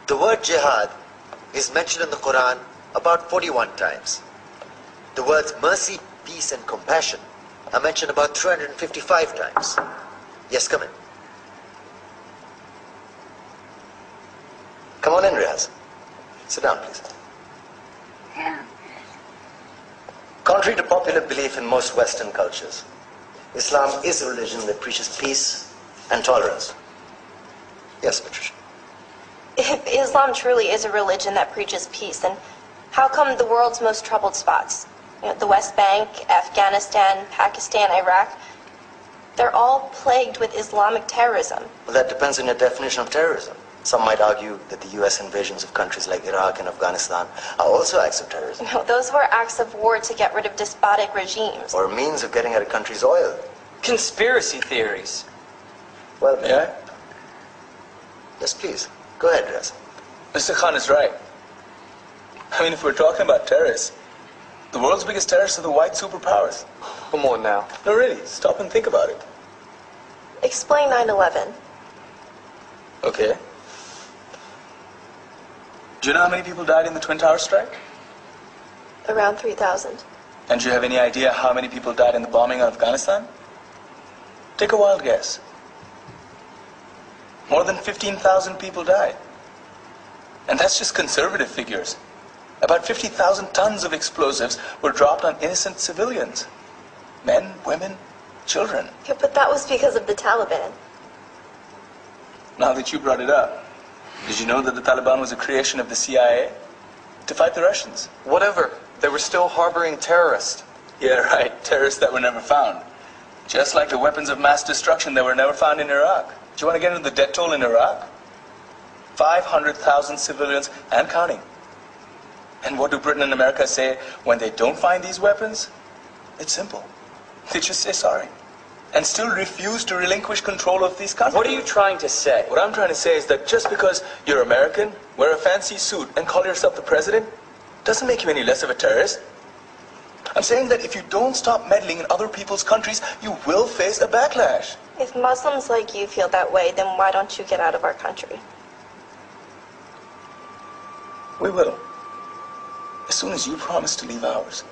The word jihad is mentioned in the Quran about 41 times. The words mercy, peace, and compassion are mentioned about 355 times. Yes, come in. Come on in, Riaz. Sit down, please. Contrary to popular belief in most Western cultures, Islam is a religion that preaches peace and tolerance. Yes, Patricia. If Islam truly is a religion that preaches peace, then how come the world's most troubled spots, the West Bank, Afghanistan, Pakistan, Iraq, they're all plagued with Islamic terrorism? Well, that depends on your definition of terrorism. Some might argue that the U.S. invasions of countries like Iraq and Afghanistan are also acts of terrorism. No, those were acts of war to get rid of despotic regimes. Or a means of getting at a country's oil. Conspiracy theories. Well, May I? Yes, please. Go ahead, Riaz. Mr. Khan is right. I mean, if we're talking about terrorists, the world's biggest terrorists are the white superpowers. Come on now. No, really, stop and think about it. Explain 9/11. Okay. Do you know how many people died in the Twin Towers strike? Around 3,000. And do you have any idea how many people died in the bombing of Afghanistan? Take a wild guess. More than 15,000 people died. And that's just conservative figures. About 50,000 tons of explosives were dropped on innocent civilians. Men, women, children. Yeah, but that was because of the Taliban. Now that you brought it up, did you know that the Taliban was a creation of the CIA to fight the Russians? Whatever. They were still harboring terrorists. Yeah, right. Terrorists that were never found. Just like the weapons of mass destruction that were never found in Iraq. Do you want to get into the death toll in Iraq? 500,000 civilians and counting. And what do Britain and America say when they don't find these weapons? It's simple. They just say sorry. And still refuse to relinquish control of these countries. What are you trying to say? What I'm trying to say is that just because you're American, wear a fancy suit, and call yourself the president, doesn't make you any less of a terrorist. I'm saying that if you don't stop meddling in other people's countries, you will face a backlash. If Muslims like you feel that way, then why don't you get out of our country? We will. As soon as you promise to leave ours.